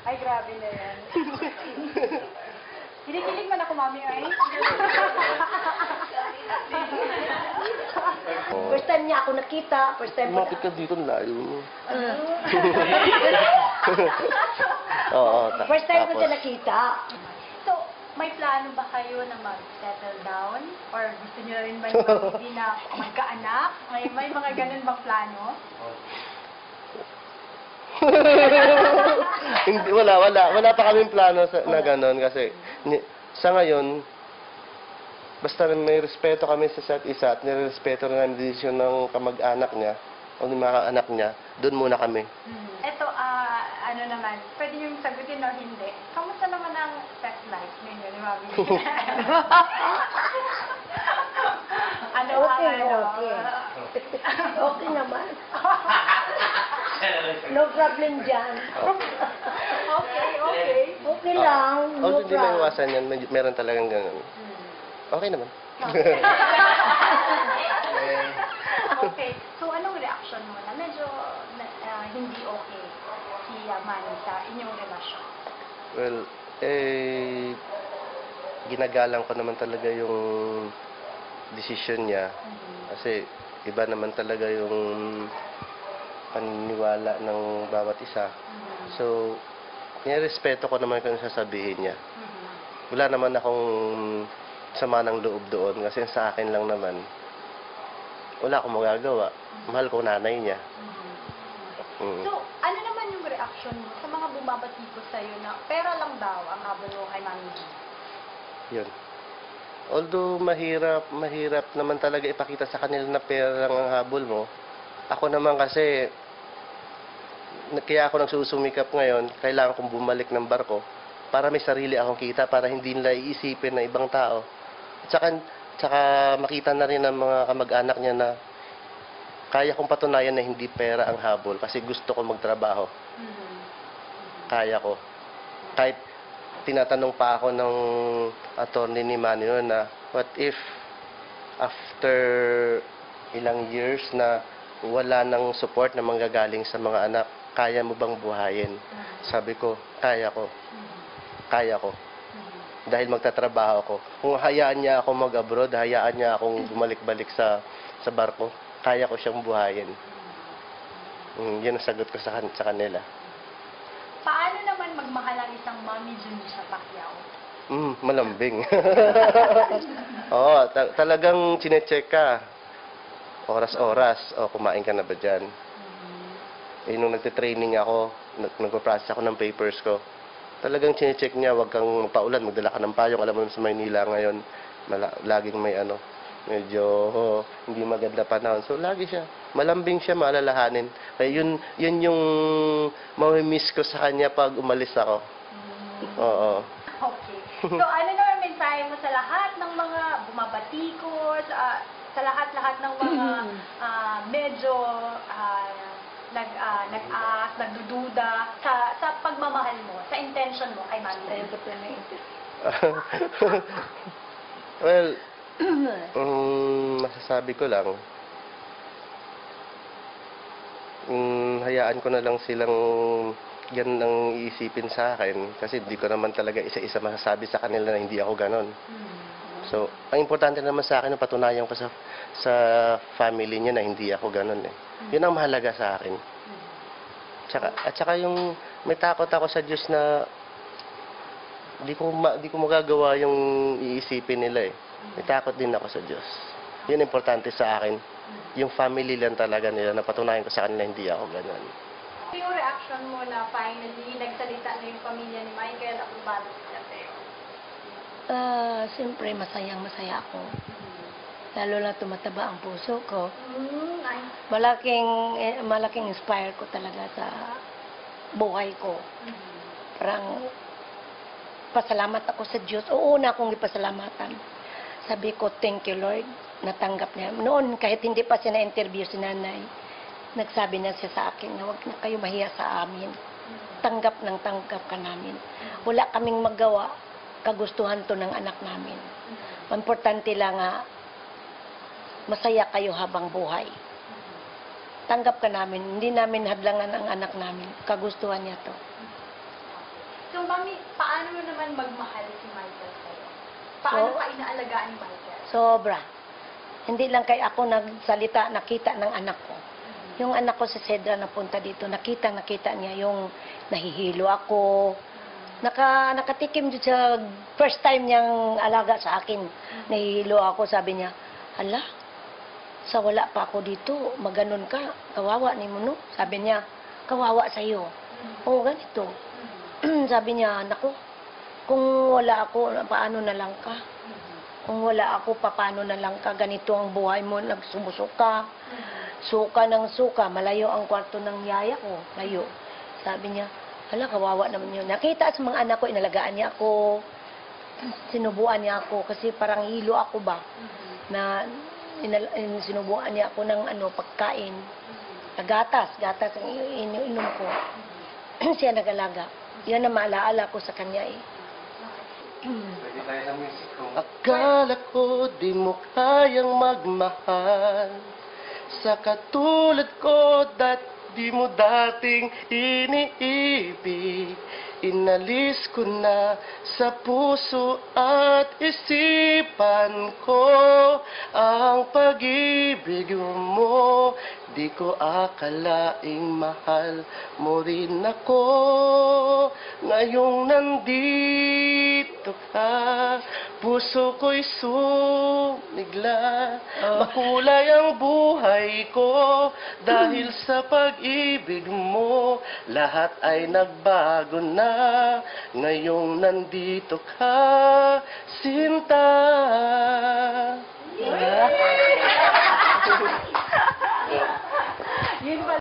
Ay, grabe na yan. Kinikilig man ako, mami, ay. First time niya ako nakita. First time ko Lumapit ka dito, layo. Oo, First time ko tapos, siya nakita. So, may plano ba kayo na mag-settle down? Or gusto niyo rin ba hindi na magkaanak? May mga ganun bang plano? Hindi, wala pa kaming plano na gano'n kasi sa ngayon, basta may respeto kami sa isa't isa at nirespeto rin ang desisyon ng kamag-anak niya o ng mga anak niya, doon muna kami. Ito, ano naman, pwede niyong sagutin o hindi. Kamusta naman ang sex life ninyo ni Mami? Ano Okay, ang ano? okay. Okay naman. No problem dyan. Okay, okay. Okay lang. No Hindi may problem. iwasan yan, meron talagang gano'n. Okay naman. Okay. So, anong reaction mo na medyo hindi okay si Manny sa inyong relasyon? Well, ginagalang ko naman talaga yung desisyon niya. Kasi iba naman talaga yung paniniwala ng bawat isa. So, nirespeto ko naman kung sasabihin niya. Wala naman akong sama ng loob doon kasi sa akin lang naman. Wala akong magagawa. Mahal ko nanay niya. So, ano naman yung reaction mo sa mga bumabati ko sa'yo na pera lang daw ang habol mo kay Mami G? Yun. Although mahirap naman talaga ipakita sa kanila na pera lang ang habol mo. Ako naman kasi, kaya ako nagsusumikap ngayon, kailangan kong bumalik ng barko para may sarili akong kita, para hindi nila iisipin na ibang tao. Tsaka makita na rin ng mga kamag-anak niya na kaya kong patunayan na hindi pera ang habol kasi gusto ko magtrabaho. Kaya ko. Kahit tinatanong pa ako ng attorney ni Manny noon na what if after ilang years na wala nang support na manggagaling sa mga anak, kaya mo bang buhayin? Sabi ko, kaya ko. Kaya ko. Dahil magtatrabaho ako. Kung hayaan niya ako mag-abroad, hayaan niya akong bumalik-balik sa barko, kaya ko siyang buhayin. Yun ang sagot ko sa kanila. Paano naman magmahal ang isang Mami Jun sa Pacquiao? Malambing. Oo, talagang chinecheck ka. Oras-oras. O, kumain ka na ba dyan? Nung nagtitraining ako, nagpa-process ako ng papers ko, talagang chinecheck niya, wag kang paulan, magdala ka ng payong. Alam mo sa Maynila ngayon, laging may medyo hindi maganda panahon. So, lagi siya. Malambing siya, maalalahanin. Kaya yun yung mamimiss ko sa kanya pag umalis ako. Oo. Okay. So, ano naman mensahe mo sa lahat ng mga bumabatikos, sa lahat-lahat ng mga medyo nag-aas, nagdududa sa pagmamahal mo, sa intention mo kay Mami? Well, masasabi ko lang, hayaan ko na lang silang yan ang iisipin sa akin kasi hindi ko naman talaga isa-isa masasabi sa kanila na hindi ako ganon. So, ang importante naman sa akin, patunayan ko sa family niya na hindi ako ganon eh. Yun ang mahalaga sa akin. At saka yung may takot ako sa Diyos na di ko magagawa yung iisipin nila eh. May takot din ako sa Diyos. Yun ang importante sa akin. Yung family lang talaga nila na patunayan ko sa kanila hindi ako ganon. Yung reaction mo na finally nagsalita na yung pamilya ni Michael, aprobado sila sa'yo? Siyempre, masayang-masaya ako. Lalo na tumataba ang puso ko. Malaking inspire ko talaga sa buhay ko. Parang pasalamat ako sa Diyos. Una akong ipasalamatan. Sabi ko, thank you Lord, natanggap niya. Noon, kahit hindi pa siya na-interview si nanay, nagsabi na siya sa akin na huwag na kayo mahiya sa amin. Tanggap ka namin. Wala kaming magawa. Kagustuhan to ng anak namin. Importante lang nga, masaya kayo habang buhay. tanggap ka namin. Hindi namin hadlangan ang anak namin. Kagustuhan niya to. So, Mami, paano mo naman magmahal si Michael sa'yo? Paano So, ka inaalagaan ni Michael? Sobra. Hindi lang kay ako nagsalita, nakita ng anak ko. Yung anak ko sa Cedra napunta dito, nakita niya yung nahihilo ako. Nakatikim dito sa first time niyang alaga sa akin. Nahihilo ako, sabi niya, hala, sa wala pa ako dito, maganon ka, kawawa ni mo, no? Sabi niya, kawawa sa'yo. Oo, ganito. Sabi niya, naku, kung wala ako, paano na lang ka? Kung wala ako, paano na lang ka? Ganito ang buhay mo, nagsumusuka. Suka ng suka, malayo ang kwarto ng yaya ko, layo. Sabi niya, hala, kawawa naman yun. Nakita sa mga anak ko, inalagaan niya ako, sinubuan niya ako, kasi parang hilo ako ba, na sinubuan niya ako ng pagkain. Gatas ang ininom ko. Siya nag-alaga. Yan ang maalaala ko sa kanya eh. Akala ko di mo kayang magmahal sa katulad ko, di mo dating iniibig. Inalis ko na sa puso at isipan ko ang pag-ibig mo. Di ko akalaing mahal mo rin ako. Ngayong nandito ka, puso ko'y sumigla. Makulay ang buhay ko dahil sa pag-ibig mo. Lahat ay nagbago na ngayong nandito ka, Sinta. Yun pala.